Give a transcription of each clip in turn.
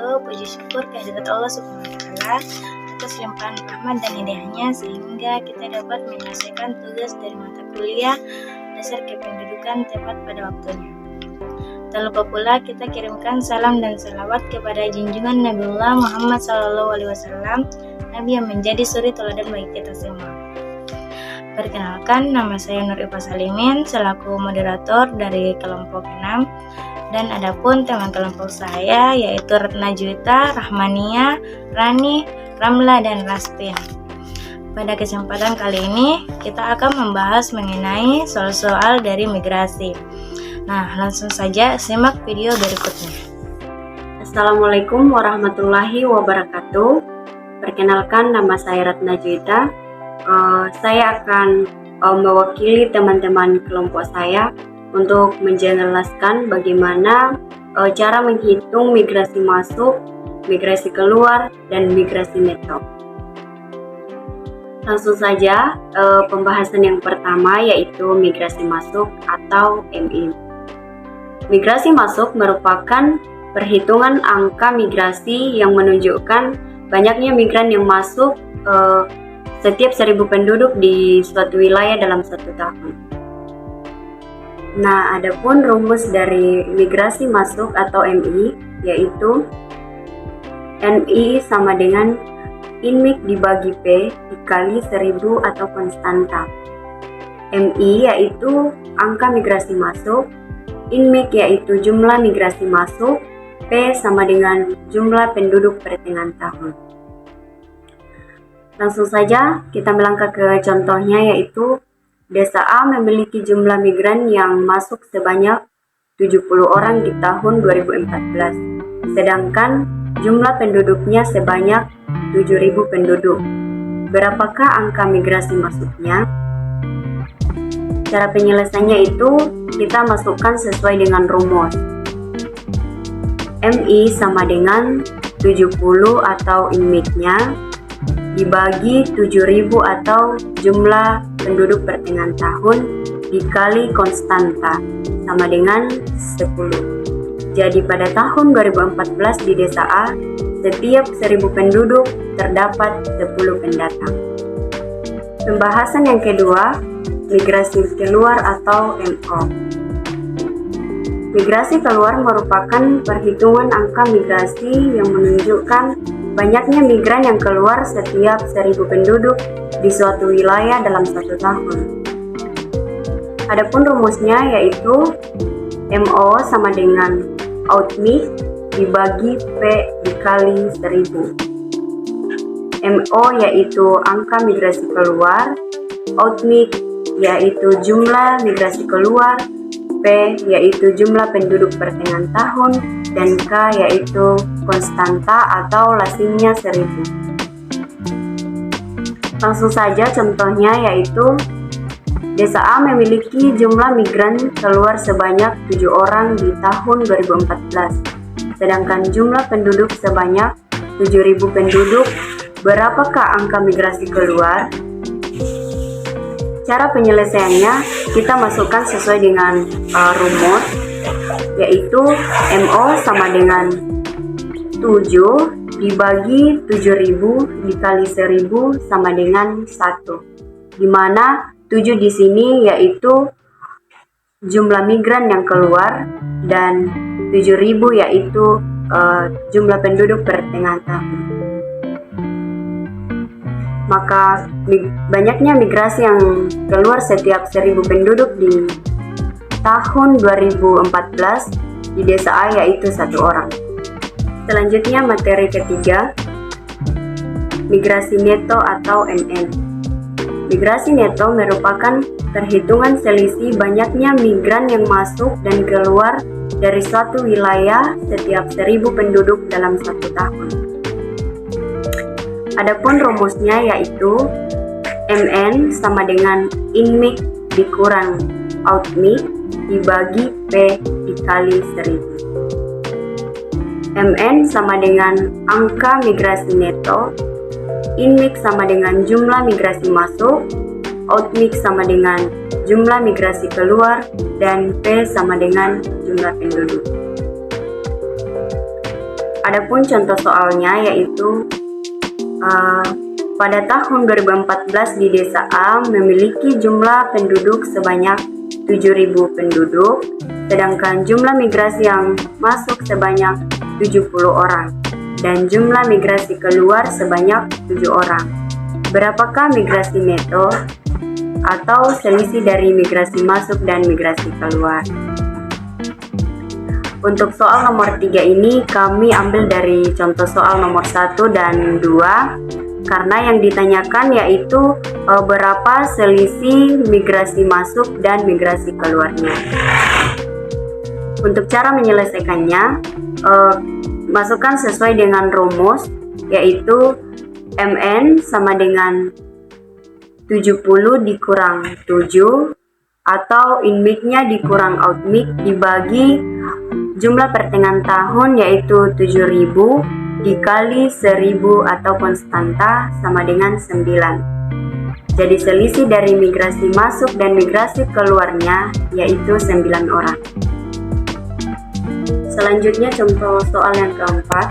wabarakatuh. Puji syukur kehadirat Allah Subhanahu wa Ta'ala atas limpahan rahmat dan hidayahnya sehingga kita dapat menyelesaikan tugas dari mata kuliah dasar kependudukan tepat pada waktunya. Tak lupa pula kita kirimkan salam dan salawat kepada junjungan Nabiullah Muhammad SAW, Nabi yang menjadi suri teladan bagi kita semua. Perkenalkan, nama saya Nur Iva Salimin selaku moderator dari kelompok 6, dan adapun teman kelompok saya yaitu Ratna Juwita, Rahmania, Rani, Ramla, dan Raspin. Pada kesempatan kali ini kita akan membahas mengenai soal-soal dari migrasi. Nah, langsung saja simak video berikutnya. Assalamualaikum warahmatullahi wabarakatuh. Perkenalkan, nama saya Ratna Juwita. Saya akan mewakili teman-teman kelompok saya untuk menjelaskan bagaimana cara menghitung migrasi masuk, migrasi keluar, dan migrasi neto. Langsung saja, pembahasan yang pertama yaitu migrasi masuk atau MI. Migrasi masuk merupakan perhitungan angka migrasi yang menunjukkan banyaknya migran yang masuk setiap 1.000 penduduk di suatu wilayah dalam 1 tahun. Nah, adapun rumus dari migrasi masuk atau MI yaitu MI sama dengan INMIC dibagi P dikali 1.000 atau konstanta. MI yaitu angka migrasi masuk, INMIC yaitu jumlah migrasi masuk, P sama dengan jumlah penduduk pertengahan tahun. Langsung saja kita melangkah ke contohnya, yaitu Desa A memiliki jumlah migran yang masuk sebanyak 70 orang di tahun 2014, sedangkan jumlah penduduknya sebanyak 7.000 penduduk. Berapakah angka migrasi masuknya? Cara penyelesaiannya itu kita masukkan sesuai dengan rumus. MI sama dengan 70 atau INMIC-nya dibagi 7.000 atau jumlah penduduk pertengahan tahun dikali konstanta sama dengan 10. Jadi pada tahun 2014 di Desa A, setiap 1.000 penduduk terdapat 10 pendatang. Pembahasan yang kedua, migrasi keluar atau MO. Migrasi keluar merupakan perhitungan angka migrasi yang menunjukkan banyaknya migran yang keluar setiap 1.000 penduduk di suatu wilayah dalam 1 tahun. Adapun rumusnya yaitu MO sama dengan OUTMIC dibagi P dikali 1.000. MO yaitu angka migrasi keluar, OUTMIC yaitu jumlah migrasi keluar, P yaitu jumlah penduduk pertengahan tahun, dan K yaitu konstanta atau lazimnya 1.000. Langsung saja contohnya yaitu Desa A memiliki jumlah migran keluar sebanyak 7 orang di tahun 2014, sedangkan jumlah penduduk sebanyak 7.000 penduduk. Berapakah angka migrasi keluar? Cara penyelesaiannya kita masukkan sesuai dengan rumus, yaitu MO sama dengan 7 dibagi 7.000 dikali 1.000 sama dengan 1, di mana 7 di sini yaitu jumlah migran yang keluar dan 7.000 yaitu jumlah penduduk pertengahan tahun. Maka banyaknya migrasi yang keluar setiap 1.000 penduduk di tahun 2014 di Desa A yaitu 1 orang. Selanjutnya materi ketiga, migrasi neto atau MN. Migrasi neto merupakan perhitungan selisih banyaknya migran yang masuk dan keluar dari suatu wilayah setiap 1.000 penduduk dalam 1 tahun. Adapun rumusnya yaitu MN sama dengan INMIC dikurang OUTMIC dibagi P dikali 1.000. MN sama dengan angka migrasi neto, INMIC sama dengan jumlah migrasi masuk, OUTMIC sama dengan jumlah migrasi keluar, dan P sama dengan jumlah penduduk. Adapun contoh soalnya yaitu pada tahun 2014 di desa A memiliki jumlah penduduk sebanyak 7.000 penduduk, sedangkan jumlah migrasi yang masuk sebanyak 70 orang dan jumlah migrasi keluar sebanyak 7 orang. Berapakah migrasi neto atau selisih dari migrasi masuk dan migrasi keluar? Untuk soal nomor 3 ini kami ambil dari contoh soal nomor 1 dan 2 karena yang ditanyakan yaitu berapa selisih migrasi masuk dan migrasi keluarnya. Untuk cara menyelesaikannya, masukkan sesuai dengan rumus yaitu MN sama dengan 70 dikurang 7 atau in-mix-nya dikurang out-mix dibagi jumlah pertengahan tahun yaitu 7.000 dikali 1.000 atau konstanta sama dengan 9. Jadi selisih dari migrasi masuk dan migrasi keluarnya yaitu 9 orang. Selanjutnya contoh soal yang keempat.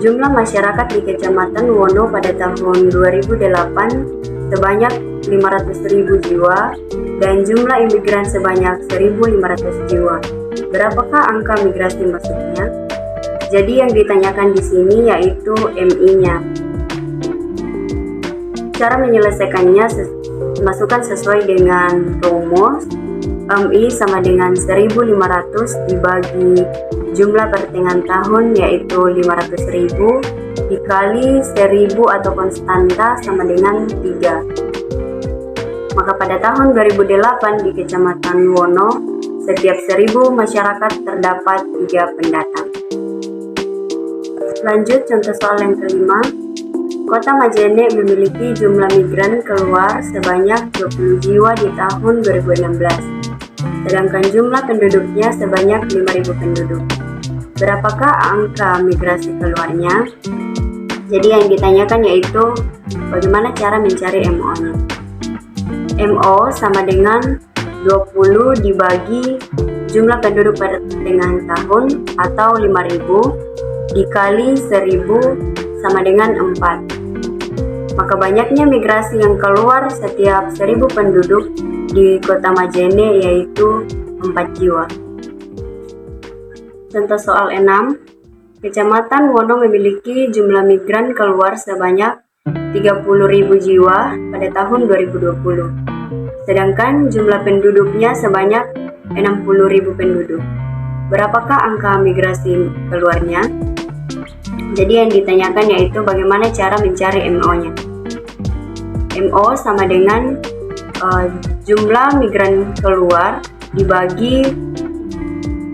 Jumlah masyarakat di Kecamatan Wono pada tahun 2008 sebanyak 500.000 jiwa dan jumlah imigran sebanyak 1.500 jiwa. Berapakah angka migrasi masuknya? Jadi yang ditanyakan di sini yaitu MI-nya. Cara menyelesaikannya masukkan sesuai dengan rumus MI sama dengan 1.500 dibagi jumlah pertengahan tahun yaitu 500.000 dikali 1.000 atau konstanta sama dengan 3. Maka pada tahun 2008 di Kecamatan Wono, setiap 1.000 masyarakat terdapat 3 pendatang. Lanjut contoh soal yang kelima. Kota Majene memiliki jumlah migran keluar sebanyak 20 jiwa di tahun 2016, sedangkan jumlah penduduknya sebanyak 5.000 penduduk. Berapakah angka migrasi keluarnya? Jadi yang ditanyakan yaitu bagaimana cara mencari MO-nya. MO sama dengan 20 dibagi jumlah penduduk pertengahan tahun atau 5.000 dikali 1.000 sama dengan 4. Maka banyaknya migrasi yang keluar setiap 1.000 penduduk di Kota Majene yaitu 4 jiwa. Contoh soal 6. Kecamatan Wono memiliki jumlah migran keluar sebanyak 30.000 jiwa pada tahun 2020. Sedangkan jumlah penduduknya sebanyak 60.000 penduduk. Berapakah angka migrasi keluarnya? Jadi yang ditanyakan yaitu bagaimana cara mencari MO-nya. MO sama dengan jumlah migran keluar dibagi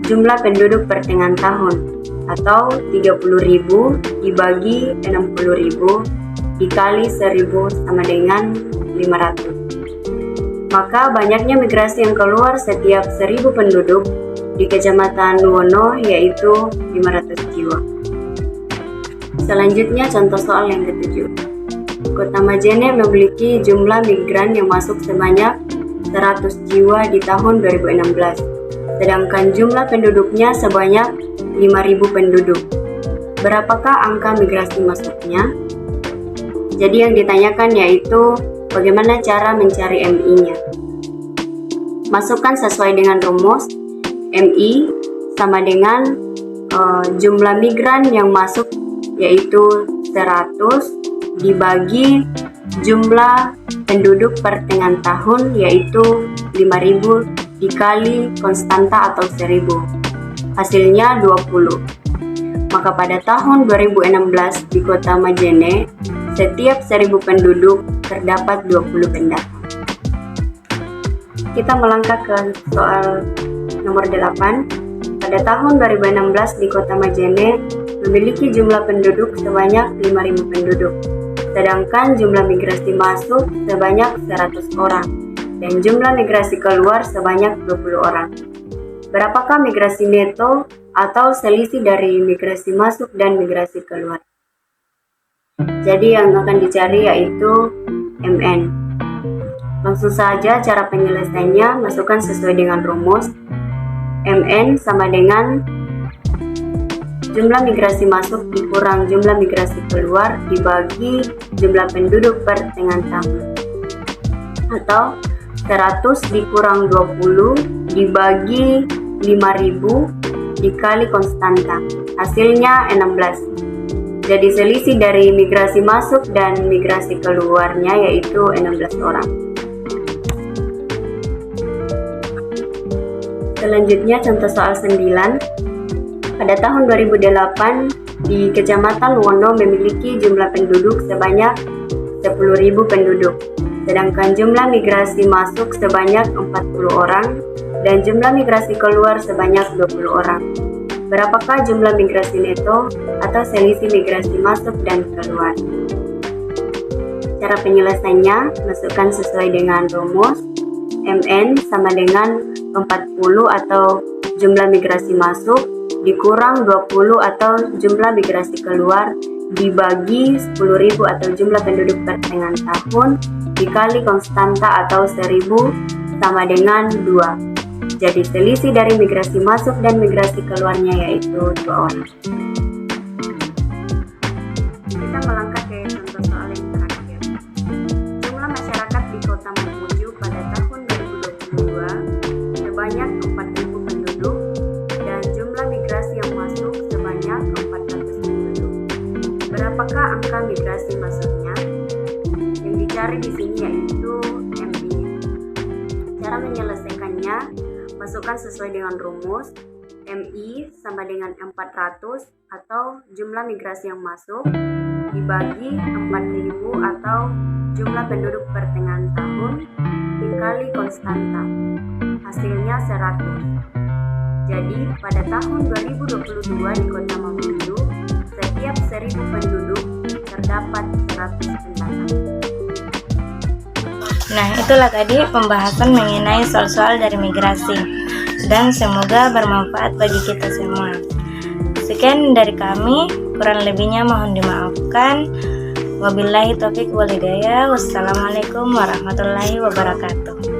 jumlah penduduk pertengahan tahun atau 30.000 dibagi 60.000 dikali 1.000 sama dengan 500. Maka banyaknya migrasi yang keluar setiap 1.000 penduduk di Kecamatan Wono yaitu 500 jiwa. Selanjutnya contoh soal yang ketujuh. Kota Majene memiliki jumlah migran yang masuk sebanyak 100 jiwa di tahun 2016, sedangkan jumlah penduduknya sebanyak 5.000 penduduk. Berapakah angka migrasi masuknya? Jadi yang ditanyakan yaitu bagaimana cara mencari MI-nya. Masukkan sesuai dengan rumus MI sama dengan jumlah migran yang masuk yaitu 100 dibagi jumlah penduduk pertengahan tahun yaitu 5.000 dikali konstanta atau 1.000. Hasilnya 20. Maka pada tahun 2016 di Kota Majene setiap 1.000 penduduk terdapat 20 pendatang. Kita melangkah ke soal nomor 8. Pada tahun 2016 di Kota Majene memiliki jumlah penduduk sebanyak 5.000 penduduk, sedangkan jumlah migrasi masuk sebanyak 100 orang dan jumlah migrasi keluar sebanyak 20 orang. Berapakah migrasi neto atau selisih dari migrasi masuk dan migrasi keluar? Jadi yang akan dicari yaitu MN. Langsung saja cara penyelesaiannya, masukkan sesuai dengan rumus. MN sama dengan jumlah migrasi masuk dikurang jumlah migrasi keluar dibagi jumlah penduduk per tengah tahun. Atau 100 dikurang 20 dibagi 5.000 dikali konstanta. Hasilnya 16. Jadi selisih dari migrasi masuk dan migrasi keluarnya yaitu 16 orang. Selanjutnya contoh soal 9. Pada tahun 2008 di Kecamatan Wono memiliki jumlah penduduk sebanyak 10.000 penduduk. Sedangkan jumlah migrasi masuk sebanyak 40 orang dan jumlah migrasi keluar sebanyak 20 orang. Berapakah jumlah migrasi neto atau selisih migrasi masuk dan keluar? Cara penyelesaiannya, masukkan sesuai dengan rumus. MN sama dengan 40 atau jumlah migrasi masuk dikurang 20 atau jumlah migrasi keluar dibagi 10.000 atau jumlah penduduk per tengah tahun dikali konstanta atau 1.000 sama dengan 2. Jadi selisih dari migrasi masuk dan migrasi keluarnya yaitu 2 orang. Kita melangkah ke contoh soal yang terakhir. Jumlah masyarakat di Kota Mamuju pada tahun 2022 sebanyak 4.000 penduduk dan jumlah migrasi yang masuk sebanyak 400 penduduk. Berapakah angka migrasi masuknya? Yang dicari di sini yaitu MI. Cara menyelesaikannya, masukkan sesuai dengan rumus. MI sama dengan 400 atau jumlah migrasi yang masuk dibagi 4.000 atau jumlah penduduk per tengah tahun dikali konstanta. Hasilnya 100. Jadi pada tahun 2022 di Kota Mamuju setiap 1.000 penduduk terdapat 100 pendatang. Nah, itulah tadi pembahasan mengenai soal-soal dari migrasi, dan semoga bermanfaat bagi kita semua. Sekian dari kami, kurang lebihnya mohon dimaafkan. Wabillahi taufiq wal hidayah. Wassalamualaikum warahmatullahi wabarakatuh.